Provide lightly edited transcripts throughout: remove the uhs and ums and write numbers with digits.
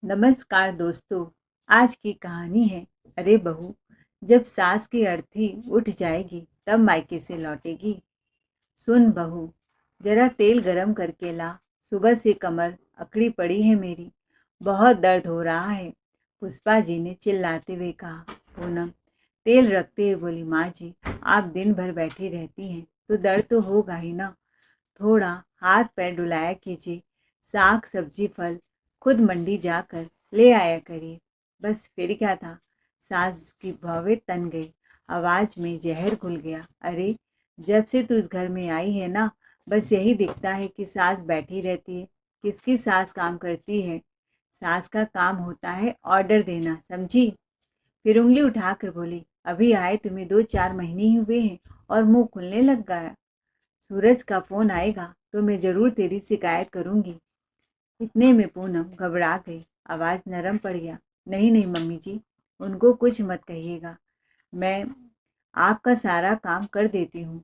नमस्कार दोस्तों। आज की कहानी है अरे बहू, जब सास की अर्थी उठ जाएगी तब मायके से लौटेगी। सुन बहू, जरा तेल गरम करके ला। सुबह से कमर अकड़ी पड़ी है मेरी, बहुत दर्द हो रहा है। पुष्पा जी ने चिल्लाते हुए कहा। पूनम तेल रखते हुए बोली, माँ जी आप दिन भर बैठी रहती हैं तो दर्द तो होगा ही ना। थोड़ा हाथ पैर डुलाया कीजिए। साग सब्जी फल खुद मंडी जाकर ले आया करिए। बस फिर क्या था, सास की भवें तन गई। आवाज में जहर घुल गया। अरे जब से तू इस घर में आई है ना, बस यही दिखता है कि सास बैठी रहती है। किसकी सास काम करती है? सास का काम होता है ऑर्डर देना, समझी? फिर उंगली उठाकर बोली, अभी आए तुम्हें 2-4 महीने ही हुए हैं और मुंह खुलने लग गया। सूरज का फोन आएगा तो मैं जरूर तेरी शिकायत करूंगी। इतने में पूनम घबरा गई। आवाज नरम पड़ गया। नहीं नहीं मम्मी जी, उनको कुछ मत कहिएगा, मैं आपका सारा काम कर देती हूँ।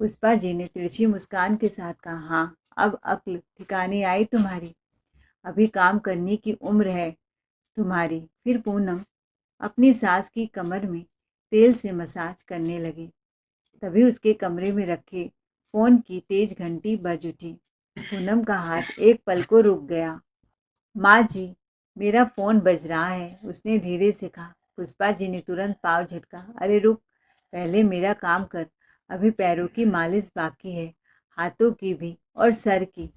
पुष्पा जी ने तिरछी मुस्कान के साथ कहा, हाँ अब अक्ल ठिकाने आई तुम्हारी, अभी काम करने की उम्र है तुम्हारी। फिर पूनम अपनी सास की कमर में तेल से मसाज करने लगी। तभी उसके कमरे में रखे फोन की तेज घंटी बज उठी। पूनम का हाथ एक पल को रुक गया। माँ जी मेरा फोन बज रहा है, उसने धीरे से कहा। पुष्पा जी ने तुरंत पाँव झटका। अरे रुक, पहले मेरा काम कर। अभी पैरों की मालिश बाकी है, हाथों की भी और सर की।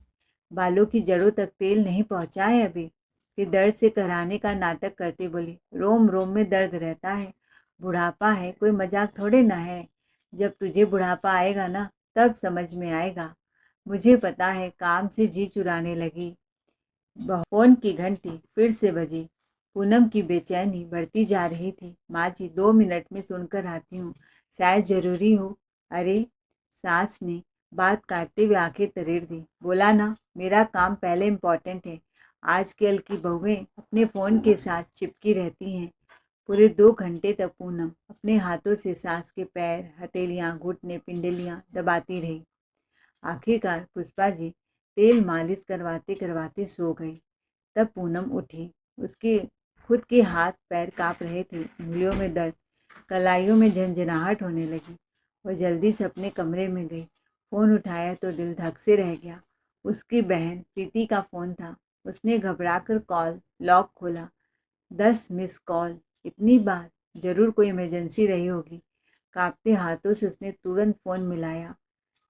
बालों की जड़ों तक तेल नहीं पहुंचा है अभी। फिर दर्द से कराने का नाटक करते बोली, रोम रोम में दर्द रहता है, बुढ़ापा है, कोई मजाक थोड़े ना है। जब तुझे बुढ़ापा आएगा ना तब समझ में आएगा। मुझे पता है, काम से जी चुराने लगी। फोन की घंटी फिर से बजी। पूनम की बेचैनी बढ़ती जा रही थी। माँ जी 2 मिनट में सुनकर आती हूँ, शायद जरूरी हो। अरे सास ने बात काटते हुए आंखें तरेड़ दी। बोला ना, मेरा काम पहले इम्पोर्टेंट है। आजकल की बहुएं अपने फ़ोन के साथ चिपकी रहती हैं। पूरे 2 घंटे तक पूनम अपने हाथों से सास के पैर, हथेलियाँ, घुटने, पिंडलियाँ दबाती रही। आखिरकार पुष्पा जी तेल मालिश करवाते करवाते सो गई। तब पूनम उठी। उसके खुद के हाथ पैर कांप रहे थे, उंगलियों में दर्द, कलाइयों में झंझनाहट होने लगी। वह जल्दी से अपने कमरे में गई। फ़ोन उठाया तो दिल धक से रह गया। उसकी बहन प्रीति का फ़ोन था। उसने घबराकर कॉल लॉक खोला। 10 मिस कॉल, इतनी बार, ज़रूर कोई इमरजेंसी रही होगी। कांपते हाथों से उसने तुरंत फ़ोन मिलाया।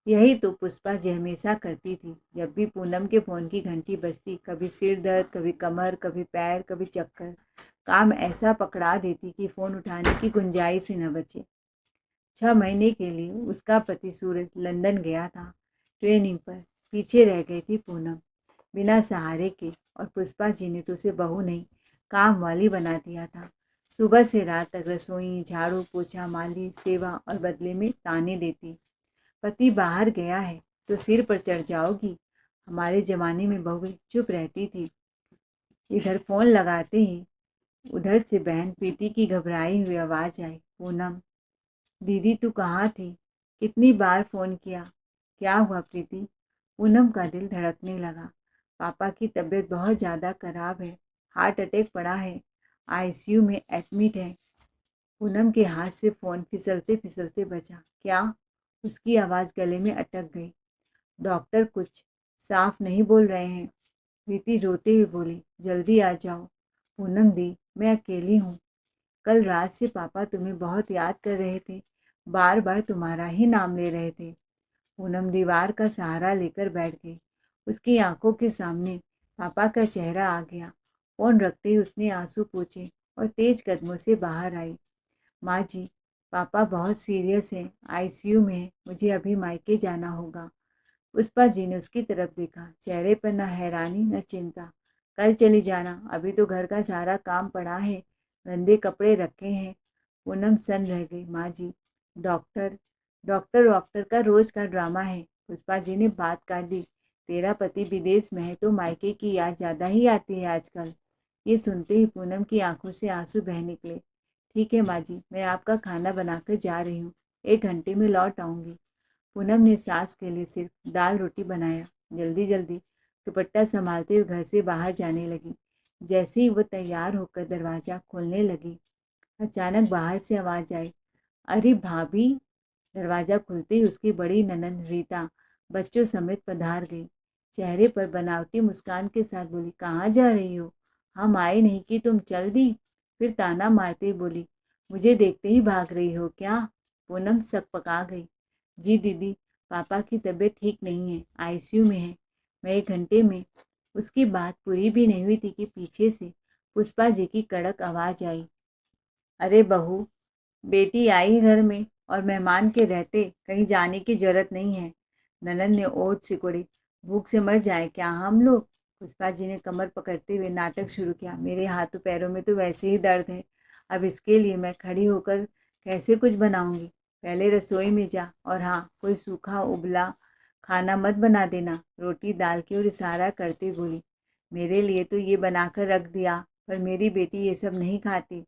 यही तो पुष्पा जी हमेशा करती थी। जब भी पूनम के फ़ोन की घंटी बजती, कभी सिर दर्द, कभी कमर, कभी पैर, कभी चक्कर, काम ऐसा पकड़ा देती कि फ़ोन उठाने की गुंजाइश ही न बचे। 6 महीने के लिए उसका पति सूरज लंदन गया था ट्रेनिंग पर। पीछे रह गई थी पूनम, बिना सहारे के। और पुष्पा जी ने तो उसे बहू नहीं, काम वाली बना दिया था। सुबह से रात तक रसोई, झाड़ू पोछा, माली, सेवा और बदले में ताने देती। पति बाहर गया है तो सिर पर चढ़ जाओगी। हमारे ज़माने में बहुएं चुप रहती थी। इधर फ़ोन लगाते ही उधर से बहन प्रीति की घबराई हुई आवाज़ आई, पूनम दीदी तू कहाँ थी? कितनी बार फ़ोन किया। क्या हुआ प्रीति? पूनम का दिल धड़कने लगा। पापा की तबीयत बहुत ज़्यादा खराब है, हार्ट अटैक पड़ा है, आईसीयू में एडमिट है। पूनम के हाथ से फ़ोन फिसलते फिसलते बचा। क्या? उसकी आवाज़ गले में अटक गई। डॉक्टर कुछ साफ नहीं बोल रहे हैं। प्रीति रोते हुए बोली, जल्दी आ जाओ। पूनम दी मैं अकेली हूँ। कल रात से पापा तुम्हें बहुत याद कर रहे थे, बार बार तुम्हारा ही नाम ले रहे थे। पूनम दीवार का सहारा लेकर बैठ गई। उसकी आंखों के सामने पापा का चेहरा आ गया। फोन रखते ही उसने आंसू पोंछे और तेज कदमों से बाहर आई। माँ जी पापा बहुत सीरियस हैं, आईसीयू में है, मुझे अभी मायके जाना होगा। पुष्पा जी ने उसकी तरफ देखा, चेहरे पर न हैरानी न चिंता। कल चली जाना, अभी तो घर का सारा काम पड़ा है, गंदे कपड़े रखे हैं। पूनम सन रह गई। माँ जी डॉक्टर डॉक्टर डॉक्टर का रोज का ड्रामा है। पुष्पा जी ने बात काट दी। तेरा पति विदेश में है तो मायके की याद ज़्यादा ही आती है आजकल। ये सुनते ही पूनम की आंखों से आंसू बह निकले। ठीक है माँ जी, मैं आपका खाना बनाकर जा रही हूँ, 1 घंटे में लौट आऊँगी। पूनम ने सास के लिए सिर्फ दाल रोटी बनाया। जल्दी जल्दी दुपट्टा संभालते हुए घर से बाहर जाने लगी। जैसे ही वो तैयार होकर दरवाज़ा खोलने लगी, अचानक बाहर से आवाज़ आई, अरे भाभी! दरवाज़ा खुलते ही उसकी बड़ी ननंद रीता बच्चों समेत पधार गई। चेहरे पर बनावटी मुस्कान के साथ बोली, कहाँ जा रही हो? हम आए नहीं कि तुम चल दी? फिर ताना मारते हुए बोली, मुझे देखते ही भाग रही हो क्या? पूनम सकपका गई। जी दीदी, पापा की तबीयत ठीक नहीं है, आईसीयू में है। मैं 1 घंटे में। उसकी बात पूरी भी नहीं हुई थी कि पीछे से पुष्पा जी की कड़क आवाज़ आई, अरे बहू, बेटी आई घर में और मेहमान के रहते कहीं जाने की जरूरत नहीं है। ननंद ने ओठ सिकोड़ी, भूख से मर जाए क्या हम लोग? पुष्पा जी ने कमर पकड़ते हुए नाटक शुरू किया, मेरे हाथों पैरों में तो वैसे ही दर्द है, अब इसके लिए मैं खड़ी होकर कैसे कुछ बनाऊंगी? पहले रसोई में जा, और हाँ, कोई सूखा उबला खाना मत बना देना। रोटी दाल की ओर इशारा करते बोली, मेरे लिए तो ये बनाकर रख दिया, पर मेरी बेटी ये सब नहीं खाती।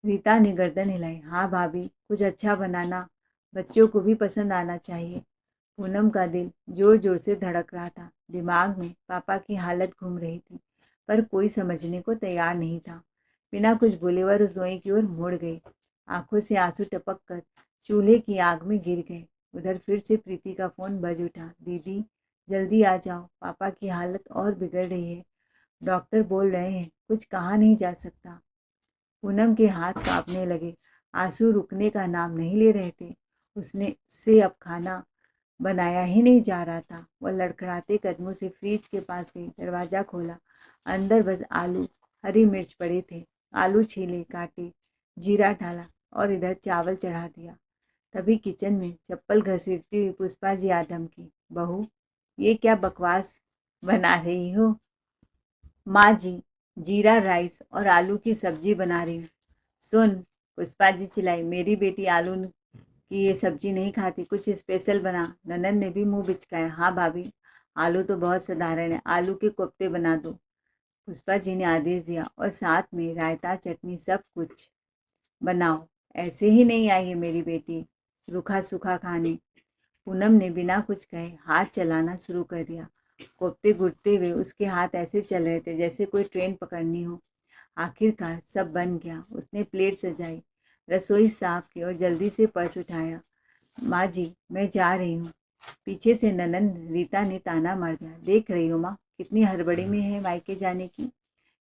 रीता ने गर्दन हिलाई, हाँ भाभी, कुछ अच्छा बनाना, बच्चों को भी पसंद आना चाहिए। पूनम का दिल जोर जोर से धड़क रहा था। दिमाग में पापा की हालत घूम रही थी, पर कोई समझने को तैयार नहीं था। बिना कुछ बोले वह रसोई की ओर मुड़ गई। आंखों से आंसू टपक कर चूल्हे की आग में गिर गए। उधर फिर से प्रीति का फोन बज उठा, दीदी जल्दी आ जाओ, पापा की हालत और बिगड़ रही है, डॉक्टर बोल रहे हैं कुछ कहा नहीं जा सकता। पूनम के हाथ कांपने लगे, आंसू रुकने का नाम नहीं ले रहे थे। उससे अब खाना बनाया ही नहीं जा रहा था। वह लड़खड़ाते कदमों से फ्रिज के पास गई, दरवाज़ा खोला। अंदर बस आलू, हरी मिर्च पड़े थे। आलू छीले, काटे, जीरा डाला और इधर चावल चढ़ा दिया। तभी किचन में चप्पल घसीटती हुई पुष्पा जी आ धमकी, बहू ये क्या बकवास बना रही हो? माँ जी, जीरा राइस और आलू की सब्जी बना रही हूँ। सुन, पुष्पा जी चिल्लाई, मेरी बेटी आलू की ये सब्जी नहीं खाती, कुछ स्पेशल बना। ननंद ने भी मुंह बिचकाया, हाँ भाभी, आलू तो बहुत साधारण है, आलू के कोफ्ते बना दो। पुष्पा जी ने आदेश दिया, और साथ में रायता चटनी सब कुछ बनाओ। ऐसे ही नहीं आई है मेरी बेटी रूखा सूखा खाने। पूनम ने बिना कुछ कहे हाथ चलाना शुरू कर दिया। कोफ्ते गुड़ते हुए उसके हाथ ऐसे चल रहे थे जैसे कोई ट्रेन पकड़नी हो। आखिरकार सब बन गया। उसने प्लेट सजाई, रसोई साफ की और जल्दी से पर्स उठाया। माँ जी, मैं जा रही हूँ। पीछे से ननंद रीता ने ताना मार दिया, देख रही हो माँ, कितनी हड़बड़ी में है मायके जाने की।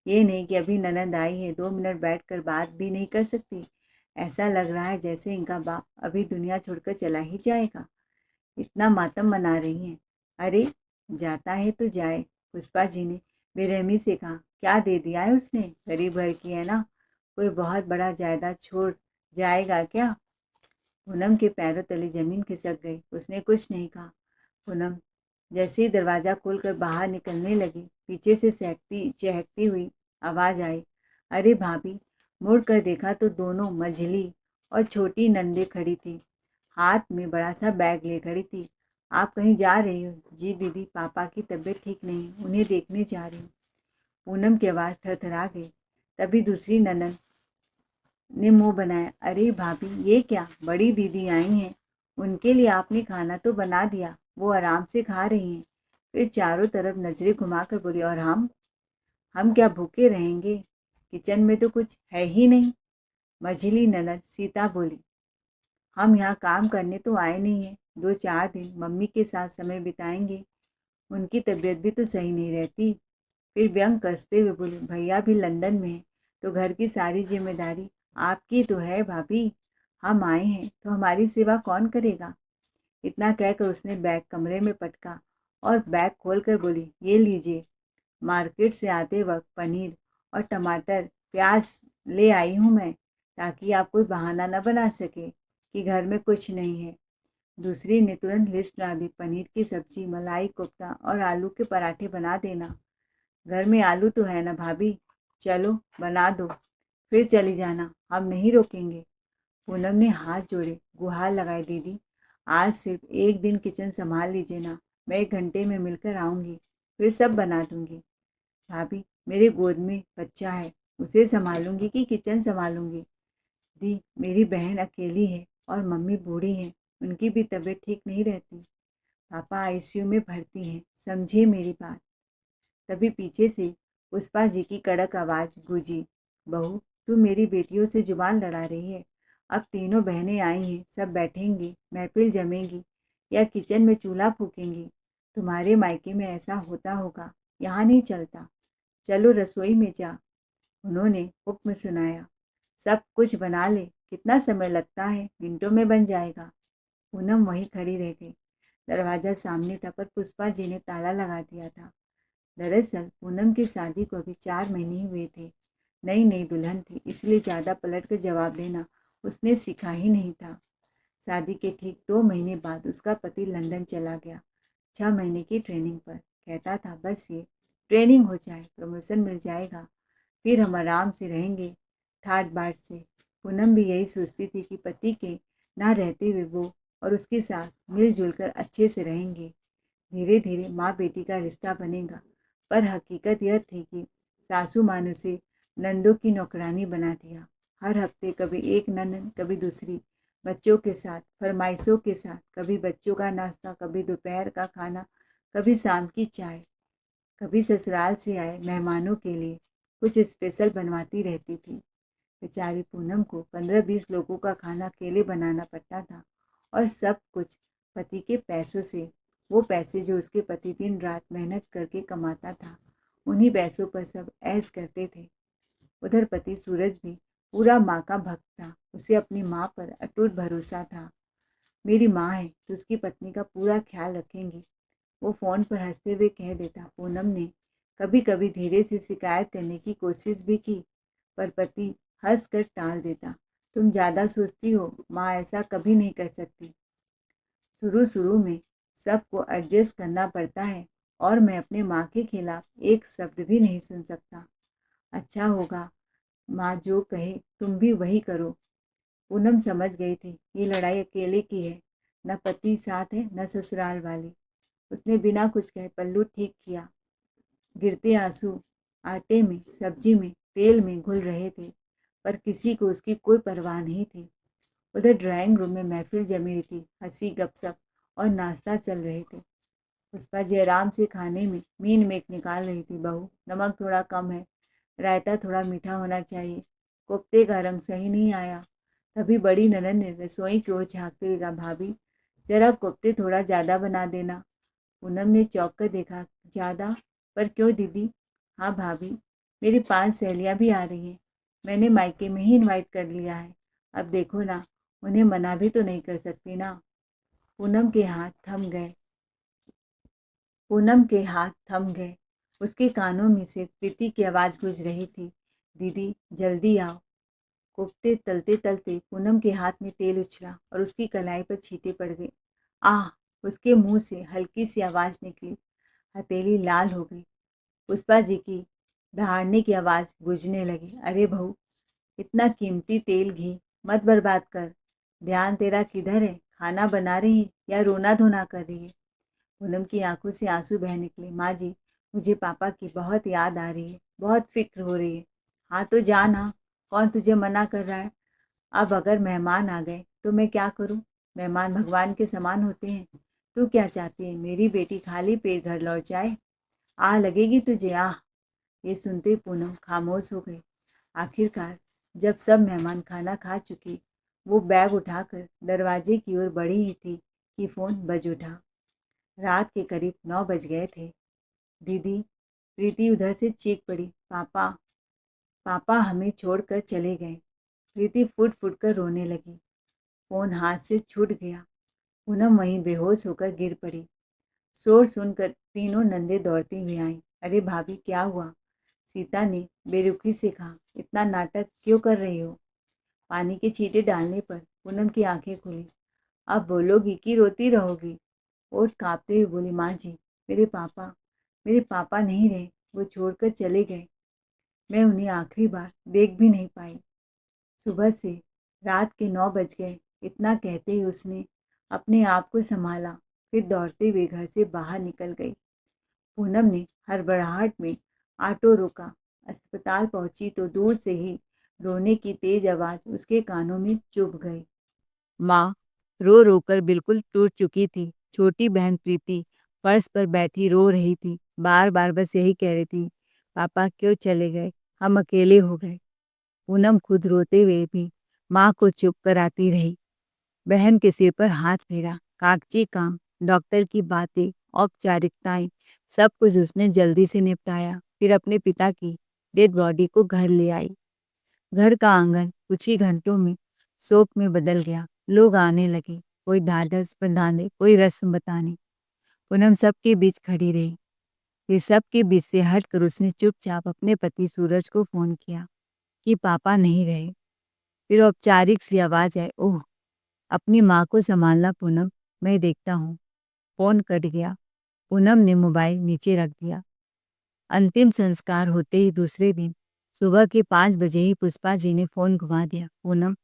ये नहीं कि अभी ननंद आई है, 2 मिनट बैठकर बात भी नहीं कर सकती। ऐसा लग रहा है जैसे इनका बाप अभी दुनिया छोड़कर चला ही जाएगा। इतना मातम मना रही हैं। अरे जाता है तो जाए, पुष्पा जी ने बेरहमी से कहा, क्या दे दिया है उसने, गरीब घर की है ना, कोई बहुत बड़ा जायदाद छोड़ जाएगा क्या? पूनम के पैरों तले जमीन खिसक गई। उसने कुछ नहीं कहा। पूनम जैसे ही दरवाज़ा खोलकर बाहर निकलने लगी, पीछे से सहकती चहकती हुई आवाज़ आई, अरे भाभी! मुड़ कर देखा तो दोनों मझली और छोटी नंदे खड़ी थी, हाथ में बड़ा सा बैग ले खड़ी थी। आप कहीं जा रही हो? जी दीदी, पापा की तबीयत ठीक नहीं, उन्हें देखने जा रही हूँ। पूनम की आवाज़ थरथरा गई। तभी दूसरी ननद ने मुंह बनाया, अरे भाभी ये क्या, बड़ी दीदी आई हैं, उनके लिए आपने खाना तो बना दिया, वो आराम से खा रही हैं। फिर चारों तरफ नजरें घुमाकर बोली, और हम क्या भूखे रहेंगे, किचन में तो कुछ है ही नहीं। मझली ननद सीता बोली, हम यहाँ काम करने तो आए नहीं हैं, 2-4 दिन मम्मी के साथ समय बिताएंगे, उनकी तबीयत भी तो सही नहीं रहती। फिर व्यंग कसते हुए बोली, भैया भी लंदन में है, तो घर की सारी जिम्मेदारी आपकी तो है भाभी, हम आए हैं तो हमारी सेवा कौन करेगा? इतना कहकर उसने बैग कमरे में पटका और बैग खोलकर बोली, ये लीजिए, मार्केट से आते वक्त पनीर और टमाटर प्याज ले आई हूँ मैं, ताकि आप कोई बहाना न बना सके कि घर में कुछ नहीं है। दूसरी ने तुरंत लिस्ट बना दी, पनीर की सब्जी, मलाई कोफ्ता और आलू के पराठे बना देना। घर में आलू तो है ना भाभी, चलो बना दो, फिर चली जाना, हम नहीं रोकेंगे। पूनम ने हाथ जोड़े, गुहार लगाई, दीदी आज सिर्फ एक दिन किचन संभाल लीजिए ना, मैं 1 घंटे में मिलकर आऊँगी, फिर सब बना दूँगी। भाभी मेरे गोद में बच्चा है, उसे संभालूंगी कि किचन संभालूंगी? दी मेरी बहन अकेली है और मम्मी बूढ़ी है, उनकी भी तबीयत ठीक नहीं रहती, पापा आईसीयू में भर्ती हैं, समझिए मेरी बात। तभी पीछे से पुष्पा जी की कड़क आवाज़ गूंजी, बहू तू मेरी बेटियों से जुबान लड़ा रही है। अब तीनों बहनें आई हैं, सब बैठेंगी, महफिल जमेगी या किचन में चूल्हा फूकेंगी। तुम्हारे मायके में ऐसा होता होगा, यहाँ नहीं चलता। चलो रसोई में जा। उन्होंने हुक्म सुनाया। सब कुछ बना ले, कितना समय लगता है, मिनटों में बन जाएगा। पूनम वहीं खड़ी रह गई। दरवाजा सामने था पर पुष्पा जी ने ताला लगा दिया था। दरअसल पूनम की शादी को अभी 4 महीने ही हुए थे। नई नई दुल्हन थी, इसलिए ज़्यादा पलट कर जवाब देना उसने सीखा ही नहीं था। शादी के ठीक 2 महीने बाद उसका पति लंदन चला गया, 6 महीने की ट्रेनिंग पर। कहता था बस ये ट्रेनिंग हो जाए, प्रमोशन मिल जाएगा, फिर हम आराम से रहेंगे ठाट बाट से। पूनम भी यही सोचती थी कि पति के ना रहते हुए वो और उसके साथ मिलजुल कर अच्छे से रहेंगे। धीरे धीरे माँ बेटी का रिश्ता बनेगा, पर हकीकत यह थी कि सासू माँ ने उसे नंदों की नौकरानी बना दिया। हर हफ्ते कभी एक ननद, कभी दूसरी, बच्चों के साथ, फरमाइशों के साथ, कभी बच्चों का नाश्ता, कभी दोपहर का खाना, कभी शाम की चाय, कभी ससुराल से आए मेहमानों के लिए कुछ स्पेशल बनवाती रहती थी। बेचारी पूनम को 15-20 लोगों का खाना अकेले बनाना पड़ता था, और सब कुछ पति के पैसों से। वो पैसे जो उसके पति दिन रात मेहनत करके कमाता था, उन्हीं पैसों पर सब ऐश करते थे। उधर पति सूरज भी पूरा माँ का भक्त था। उसे अपनी माँ पर अटूट भरोसा था। मेरी माँ है तो उसकी पत्नी का पूरा ख्याल रखेंगी, वो फ़ोन पर हंसते हुए कह देता। पूनम ने कभी कभी धीरे से शिकायत करने की कोशिश भी की, पर पति हंस कर टाल देता। तुम ज़्यादा सोचती हो, माँ ऐसा कभी नहीं कर सकती। शुरू शुरू में सबको एडजस्ट करना पड़ता है, और मैं अपने माँ के खिलाफ एक शब्द भी नहीं सुन सकता। अच्छा होगा, माँ जो कहे तुम भी वही करो। पूनम समझ गई थी ये लड़ाई अकेले की है, न पति साथ है न ससुराल वाले। उसने बिना कुछ कहे पल्लू ठीक किया। गिरते आंसू आटे में, सब्जी में, तेल में घुल रहे थे, पर किसी को उसकी कोई परवाह नहीं थी। उधर ड्राइंग रूम में महफिल जमी हुई थी, हंसी, गपशप और नाश्ता चल रहे थे। पुष्पा जी आराम से खाने में मीन मेट निकाल रही थी। बहू नमक थोड़ा कम है, रायता थोड़ा मीठा होना चाहिए, कोफ्ते का रंग सही नहीं आया। तभी बड़ी ननद ने रसोई की ओर झाँकते हुए कहा, भाभी जरा कोफ्ते थोड़ा ज़्यादा बना देना। पूनम ने चौंक कर देखा, ज़्यादा? पर क्यों दीदी? हाँ भाभी, मेरी 5 सहेलियाँ भी आ रही हैं, मैंने मायके में ही इनवाइट कर लिया है। अब देखो ना, उन्हें मना भी तो नहीं कर सकती ना। पूनम के हाथ थम गए। पूनम के हाथ थम गए। उसके कानों में से प्रीति की आवाज़ गूंज रही थी, दीदी जल्दी आओ। कोफ्ते तलते तलते पूनम के हाथ में तेल उछला और उसकी कलाई पर छींटे पड़ गए। आह! उसके मुंह से हल्की सी आवाज़ निकली। हथेली लाल हो गई। पुष्पा जी की दहाड़ने की आवाज़ गूंजने लगी, अरे बहू, इतना कीमती तेल घी मत बर्बाद कर। ध्यान तेरा किधर है? खाना बना रही है या रोना धोना कर रही है? पूनम की आंखों से आंसू बह निकले। माँ जी, मुझे पापा की बहुत याद आ रही है, बहुत फिक्र हो रही है। हाँ तो जा ना, कौन तुझे मना कर रहा है? अब अगर मेहमान आ गए तो मैं क्या करूं? मेहमान भगवान के समान होते हैं। तू क्या चाहती है, मेरी बेटी खाली पेट घर लौट जाए? आह लगेगी तुझे, आह। ये सुनते ही पूनम खामोश हो गई। आखिरकार जब सब मेहमान खाना खा चुके, वो बैग उठाकर दरवाजे की ओर बढ़ी ही थी कि फ़ोन बज उठा। रात के करीब 9 बज गए थे। दीदी, प्रीति उधर से चीख पड़ी, पापा, पापा हमें छोड़कर चले गए। प्रीति फुट फुट कर रोने लगी। फ़ोन हाथ से छूट गया। पूनम वहीं बेहोश होकर गिर पड़ी। शोर सुनकर तीनों नंदे दौड़ती हुई आईं। अरे भाभी क्या हुआ? सीता ने बेरुखी से कहा, इतना नाटक क्यों कर रही हो? पानी के छींटे डालने पर पूनम की आंखें खुली। अब बोलोगी कि रोती रहोगी? ओठ कांपते हुए बोली, माँ जी, मेरे पापा, मेरे पापा नहीं रहे, वो छोड़कर चले गए। मैं उन्हें आखिरी बार देख भी नहीं पाई। सुबह से रात के 9 बज गए। इतना कहते ही उसने अपने आप को संभाला, फिर दौड़ते हुए घर से बाहर निकल गई। पूनम ने हड़बड़ाहट में ऑटो रोका। अस्पताल पहुंची तो दूर से ही रोने की तेज आवाज़ उसके कानों में चुभ गई। माँ रो रो कर बिल्कुल टूट चुकी थी। छोटी बहन प्रीति फर्श पर बैठी रो रही थी, बार बार बस यही कह रही थी, पापा क्यों चले गए, हम अकेले हो गए। पूनम खुद रोते हुए भी माँ को चुप कराती रही। बहन के सिर पर हाथ फेरा। कागजी काम, डॉक्टर की बातें, औपचारिकताएं, सब कुछ उसने जल्दी से निपटाया। फिर अपने पिता की डेड बॉडी को घर ले आई। घर का आंगन कुछ ही घंटों में शोक में बदल गया। लोग आने लगे, कोई ढाढ़स बंधाने, कोई रस्म बताने। पूनम सबके बीच खड़ी रही। फिर सबके बीच से हटकर उसने चुपचाप अपने पति सूरज को फोन किया कि पापा नहीं रहे। फिर औपचारिक सी आवाज आई, ओह, अपनी माँ को संभालना पूनम, मैं देखता हूँ। फोन कट गया। पूनम ने मोबाइल नीचे रख दिया। अंतिम संस्कार होते ही दूसरे दिन सुबह के 5 बजे ही पुष्पा जी ने फोन घुमा दिया। पूनम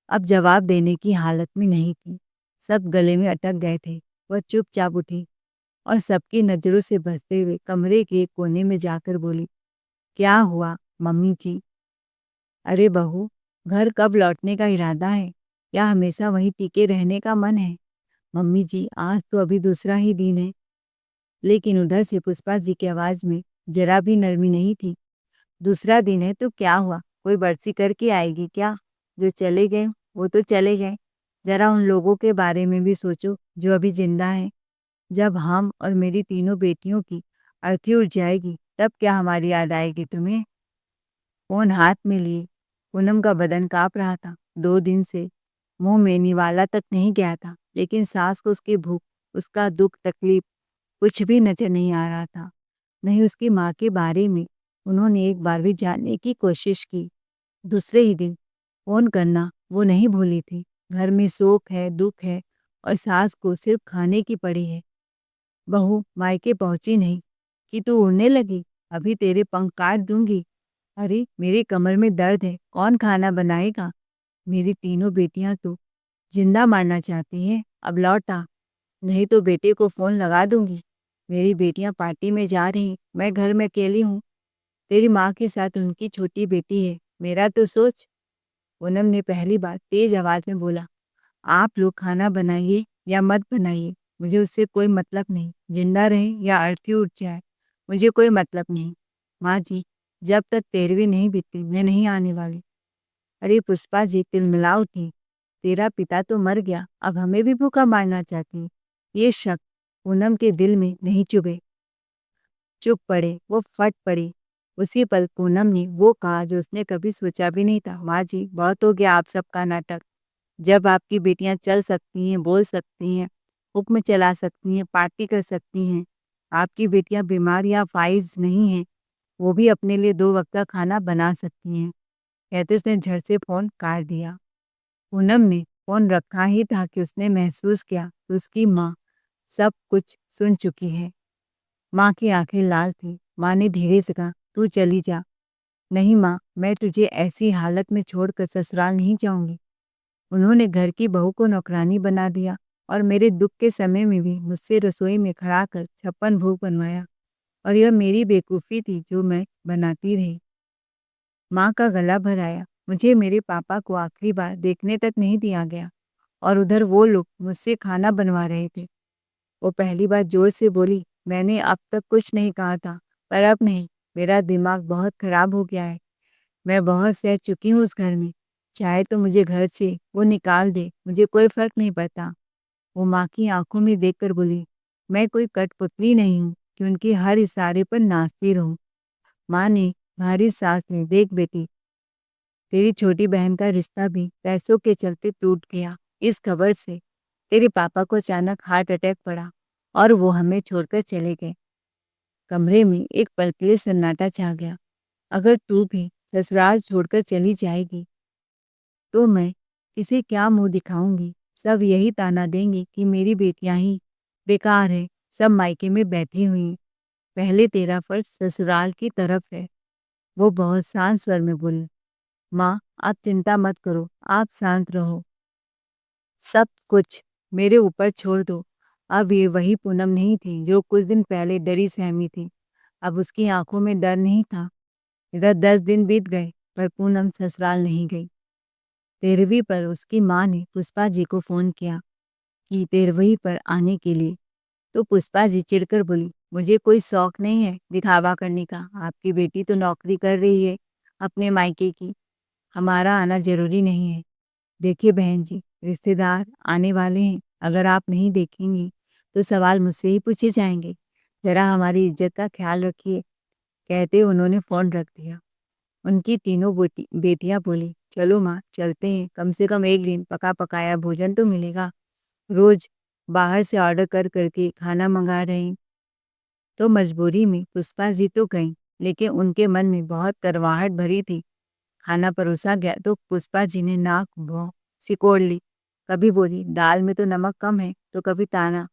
अब जवाब देने की हालत में नहीं थी। सब गले में अटक गए थे। वह चुपचाप उठी और सबकी नजरों से बचते हुए कमरे के एक कोने में जाकर बोली, क्या हुआ मम्मी जी? अरे बहू, घर कब लौटने का इरादा है? या हमेशा वहीं टिके रहने का मन है? मम्मी जी, आज तो अभी दूसरा ही दिन है। लेकिन उधर से पुष्पा जी की आवाज में जरा भी नरमी नहीं थी। दूसरा दिन है तो क्या हुआ? कोई बरसी करके आएगी क्या? जो चले गए वो तो चले गए। जरा उन लोगों के बारे में भी सोचो जो अभी जिंदा हैं। जब हम और मेरी तीनों बेटियों की अर्थी उठ जाएगी तब क्या हमारी याद आएगी तुम्हें? फोन हाथ में लिए पूनम का बदन कांप रहा था। 2 दिन से मुंह में निवाला तक नहीं गया था, लेकिन सास को उसकी भूख, उसका दुख, तकलीफ कुछ भी नजर नहीं आ रहा था। नहीं उसकी माँ के बारे में उन्होंने एक बार भी जानने की कोशिश की। दूसरे ही दिन फोन करना वो नहीं भूली थी। घर में शोक है, दुख है और सास को सिर्फ खाने की पड़ी है। बहू मायके पहुंची नहीं कि तू उड़ने लगी, अभी तेरे पंख काट दूंगी। अरे मेरी कमर में दर्द है, कौन खाना बनाएगा? मेरी तीनों बेटियां तो जिंदा मारना चाहती हैं, अब लौट आ, नहीं तो बेटे को फोन लगा दूंगी। मेरी बेटियां पार्टी में जा रही, मैं घर में अकेली हूँ। तेरी माँ के साथ उनकी छोटी बेटी है, मेरा तो सोच। पूनम ने पहली बार तेज आवाज में बोला, आप लोग खाना बनाइए या मत बनाइए, मुझे उससे कोई मतलब नहीं। जिंदा रहे या अर्थी उठ जाए, मुझे कोई मतलब नहीं। माँ जी, जब तक 13वीं नहीं बीतती मैं नहीं आने वाली। अरे पुष्पा जी तिलमिला उठी, तेरा पिता तो मर गया, अब हमें भी भूखा मारना चाहती है। ये शक पूनम के दिल में नहीं चुभे। चुप पड़े, वो फट पड़ी। उसी पल पूनम ने वो कहा जो उसने कभी सोचा भी नहीं था, माँ जी बहुत हो गया आप सबका नाटक। जब आपकी बेटियां चल सकती हैं, बोल सकती हैं, हुक्म चला सकती हैं, पार्टी कर सकती हैं, आपकी बेटियां बीमार या फाइज नहीं हैं, वो भी अपने लिए 2 वक्त का खाना बना सकती हैं। कहते उसने झट से फोन काट दिया। पूनम ने फोन रखा ही था कि उसने महसूस किया कि उसकी माँ सब कुछ सुन चुकी है। माँ की आंखें लाल थी। माँ ने धीरे से कहा, तू चली जा। नहीं माँ, मैं तुझे ऐसी हालत में छोड़कर ससुराल नहीं जाऊंगी। उन्होंने घर की बहू को नौकरानी बना दिया और मेरे दुख के समय में भी मुझसे रसोई में खड़ा कर 56 भोग बनवाया, और यह मेरी बेवकूफ़ी थी जो मैं बनाती रही। माँ का गला भर आया। मुझे मेरे पापा को आखिरी बार देखने तक नहीं दिया गया और उधर वो लोग मुझसे खाना बनवा रहे थे। वो पहली बार जोर से बोली, मैंने अब तक कुछ नहीं कहा था, पर अब नहीं, मेरा दिमाग बहुत खराब हो गया है। मैं बहुत सह चुकी हूँ उस घर में। चाहे तो मुझे घर से वो निकाल दे, मुझे कोई फर्क नहीं पड़ता। वो माँ की आंखों में देखकर बोली, मैं कोई कठपुतली नहीं हूँ कि उनके हर इशारे पर नाचती रहूं। माँ ने भारी सांस ली। देख बेटी, तेरी छोटी बहन का रिश्ता भी पैसों के चलते टूट गया। इस खबर से तेरे पापा को अचानक हार्ट अटैक पड़ा और वो हमें छोड़कर चले गए। कमरे में एक पल के लिए सन्नाटा छा गया। अगर तू भी ससुराल छोड़कर चली जाएगी तो मैं किसे क्या मुंह दिखाऊंगी? सब यही ताना देंगे कि मेरी बेटियां ही बेकार है, सब मायके में बैठी हुई हैं। पहले तेरा फर्ज ससुराल की तरफ है। वो बहुत शांत स्वर में बोली, माँ आप चिंता मत करो, आप शांत रहो। सब कुछ मेरे ऊपर छोड़ दो। अब ये वही पूनम नहीं थी जो कुछ दिन पहले डरी सहमी थी। अब उसकी आंखों में डर नहीं था। इधर 10 दिन बीत गए पर पूनम ससुराल नहीं गई। 13वीं पर उसकी माँ ने पुष्पा जी को फोन किया कि 13वीं पर आने के लिए, तो पुष्पा जी चिढ़कर बोली, मुझे कोई शौक नहीं है दिखावा करने का। आपकी बेटी तो नौकरी कर रही है अपने मायके की, हमारा आना ज़रूरी नहीं है। देखिए बहन जी, रिश्तेदार आने वाले हैं, अगर आप नहीं देखेंगी, तो सवाल मुझसे ही पूछे जाएँगे। ज़रा हमारी इज़्ज़त का ख़्याल रखिए। कहते उन्होंने फ़ोन रख दिया। उनकी तीनों बेटियाँ बोली, चलो माँ चलते हैं, कम से कम एक दिन पका-पकाया भोजन तो मिलेगा। रोज़ बाहर से ऑर्डर कर के खाना मँगा रहे हैं। तो मजबूरी में पुष्पा जी तो गईं, लेकिन उनके मन में बहुत कड़वाहट भरी थी। खाना परोसा गया तो पुष्पा जी ने नाक भौं सिकोड़ ली। कभी बोली, दाल में तो नमक कम है, तो कभी ताना,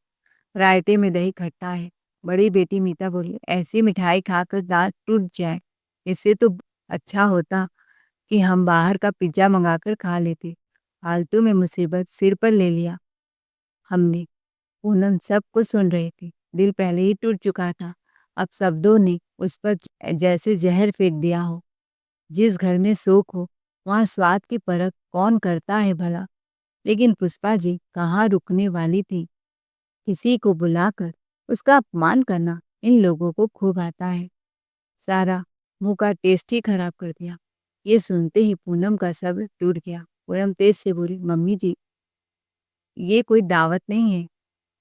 रायते में दही खट्टा है। बड़ी बेटी मीता बोली, ऐसी मिठाई खाकर दांत टूट जाए, इससे तो अच्छा होता कि हम बाहर का पिज्ज़ा मंगाकर खा लेते। फालतू में मुसीबत सिर पर ले लिया हमने। पूनम सब कुछ सुन रही थी। दिल पहले ही टूट चुका था। अब शब्दों ने उस पर जैसे जहर फेंक दिया हो। जिस घर में शोक हो, वहाँ स्वाद की परख कौन करता है भला? लेकिन पुष्पा जी कहाँ रुकने वाली थी। किसी को बुलाकर उसका अपमान करना इन लोगों को खूब आता है। सारा मुंह का टेस्ट ही खराब कर दिया। ये सुनते ही पूनम का सब्र टूट गया। पूनम तेज से बोली, मम्मी जी, ये कोई दावत नहीं है,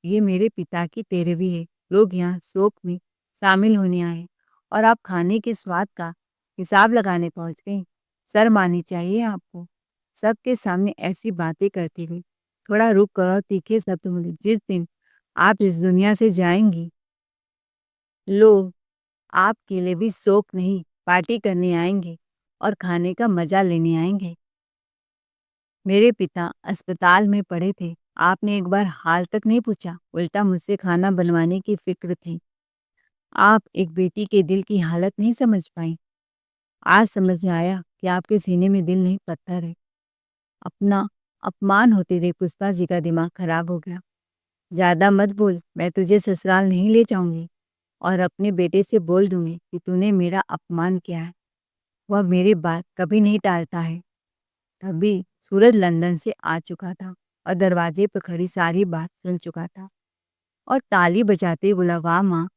ये मेरे पिता की तेरहवीं है। लोग यहाँ शोक में शामिल होने आए और आप खाने के स्वाद का हिसाब लगाने पहुंच गई। शर्म आनी चाहिए आपको, सबके सामने ऐसी बातें करती हुई। थोड़ा रुक कर और तीखे शब्द बोली, जिस दिन आप इस दुनिया से जाएंगी, लोग आपके लिए भी शोक नहीं पार्टी करने आएंगे और खाने का मजा लेने आएंगे। मेरे पिता अस्पताल में पड़े थे, आपने एक बार हाल तक नहीं पूछा, उल्टा मुझसे खाना बनवाने की फिक्र थी। आप एक बेटी के दिल की हालत नहीं समझ पाई। आज समझ में आया कि आपके सीने में दिल नहीं पत्थर है। अपना अपमान होते देख पुष्पा जी का दिमाग खराब हो गया। ज्यादा मत बोल, मैं तुझे ससुराल नहीं ले जाऊंगी और अपने बेटे से बोल दूंगी कि तूने मेरा अपमान किया है। वह मेरी बात कभी नहीं टालता है। तभी सूरज लंदन से आ चुका था और दरवाजे पर खड़ी सारी बात सुन चुका था और ताली बजाते बोला, वाह माँ,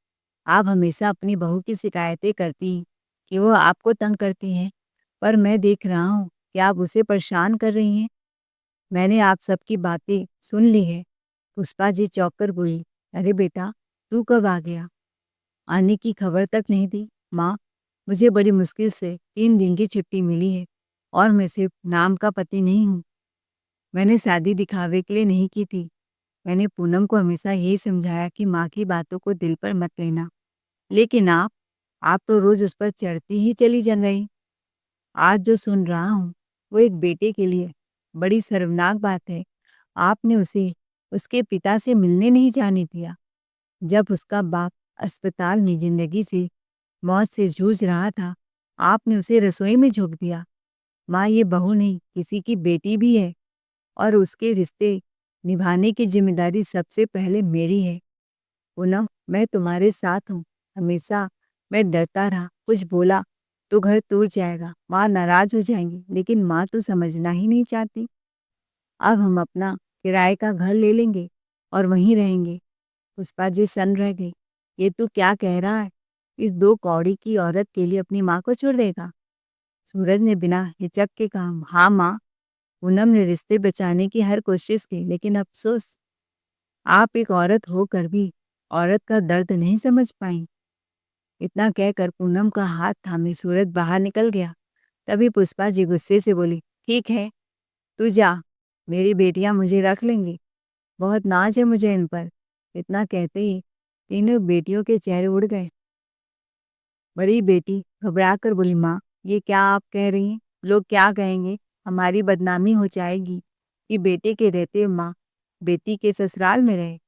आप हमेशा अपनी बहू की शिकायतें करती हैं कि वो आपको तंग करती हैं, पर मैं देख रहा हूँ कि आप उसे परेशान कर रही हैं। मैंने आप सबकी बातें सुन ली है। पुष्पा जी चौंक कर बोली, अरे बेटा, तू कब आ गया? आने की खबर तक नहीं दी। माँ, मुझे बड़ी मुश्किल से 3 दिन की छुट्टी मिली है और मैं सिर्फ नाम का पति नहीं हूँ। मैंने शादी दिखावे के लिए नहीं की थी। मैंने पूनम को हमेशा यही समझाया कि माँ की बातों को दिल पर मत लेना। लेकिन आप तो रोज उस पर चढ़ती ही चली जा गई। आज जो सुन रहा हूँ, वो एक बेटे के लिए बड़ी शर्मनाक बात है। आपने उसे उसके पिता से मिलने नहीं जाने दिया। जब उसका बाप अस्पताल में जिंदगी से मौत से जूझ रहा था, आपने उसे रसोई में झोंक दिया। माँ, ये बहू नहीं, किसी की बेटी भी है और उसके रिश्ते निभाने की जिम्मेदारी सबसे पहले मेरी है। पूनम, मैं तुम्हारे साथ हूँ, हमेशा। मैं डरता रहा, कुछ बोला तो घर टूट जाएगा, माँ नाराज हो जाएंगी, लेकिन माँ तो समझना ही नहीं चाहती। अब हम अपना किराए का घर ले लेंगे और वहीं रहेंगे। पुष्पा जी सन्न रह गई। ये तू क्या कह रहा है? इस 2 कौड़ी की औरत के लिए अपनी माँ को छोड़ देगा? सूरज ने बिना हिचक के कहा, हाँ माँ। पूनम ने रिश्ते बचाने की हर कोशिश की, लेकिन अफसोस, आप एक औरत होकर भी औरत का दर्द नहीं समझ पाई। इतना कहकर पूनम का हाथ थामे सूरज बाहर निकल गया। तभी पुष्पा जी गुस्से से बोली, ठीक है, तू जा, मेरी बेटियां मुझे रख लेंगी, बहुत नाज है मुझे इन पर। इतना कहते ही तीनों बेटियों के चेहरे उड़ गए। बड़ी बेटी घबरा कर बोली, माँ, ये क्या आप कह रही हैं? लोग क्या कहेंगे? हमारी बदनामी हो जाएगी कि बेटे के रहते माँ बेटी के ससुराल में रहे।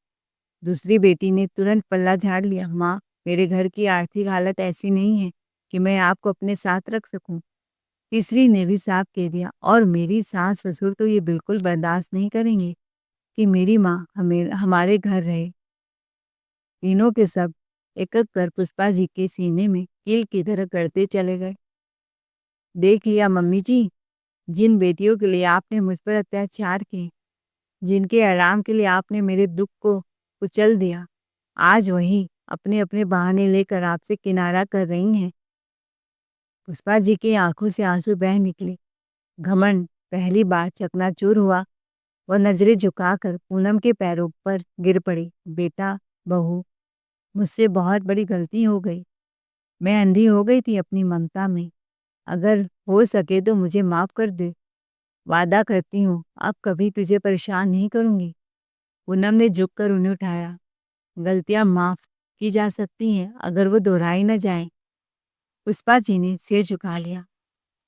दूसरी बेटी ने तुरंत पल्ला झाड़ लिया, माँ, मेरे घर की आर्थिक हालत ऐसी नहीं है कि मैं आपको अपने साथ रख सकूं। तीसरी ने भी साफ कह दिया, और मेरी सास ससुर तो ये बिल्कुल बर्दाश्त नहीं करेंगे कि मेरी माँ हमारे घर रहे। तीनों के सब एक एक कर पुष्पा जी के सीने में कील की तरह करते चले गए। देख लिया मम्मी जी, जिन बेटियों के लिए आपने मुझ पर अत्याचार किए, जिनके आराम के लिए आपने मेरे दुख को कुचल दिया, आज वही अपने अपने बहाने लेकर आपसे किनारा कर रही हैं। पुष्पा जी की आंखों से आंसू बह निकले। घमंड पहली बार चकनाचूर हुआ। वह नजरें झुकाकर पूनम के पैरों पर गिर पड़ी। बेटा, बहू, मुझसे बहुत बड़ी गलती हो गई। मैं अंधी हो गई थी अपनी ममता में। अगर हो सके तो मुझे माफ कर दे। वादा करती हूँ अब कभी तुझे परेशान नहीं करूंगी। पूनम ने झुककर उन्हें उठाया। गलतियां माफ की जा सकती हैं अगर वो दोहराई न जाए। पुष्पा जी ने सिर झुका लिया।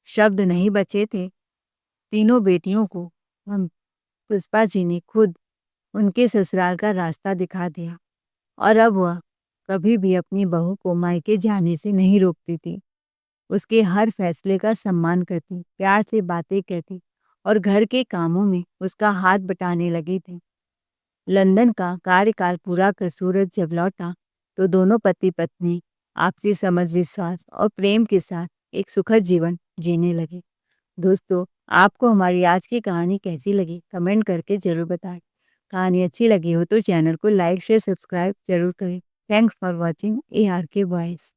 शब्द नहीं बचे थे। तीनों बेटियों को हम पुष्पा जी ने खुद उनके ससुराल का रास्ता दिखा दिया और अब वह कभी भी अपनी बहू को मायके जाने से नहीं रोकती थी। उसके हर फैसले का सम्मान करती, प्यार से बातें कहती और घर के कामों में उसका हाथ बटाने लगी थी। लंदन का कार्यकाल पूरा कर सूरज जब लौटा तो दोनों पति पत्नी आपसी समझ, विश्वास और प्रेम के साथ एक सुखद जीवन जीने लगे। दोस्तों, आपको हमारी आज की कहानी कैसी लगी कमेंट करके जरूर बताएं। कहानी अच्छी लगी हो तो चैनल को लाइक शेयर सब्सक्राइब जरूर करें। Thanks for watching ARK voice.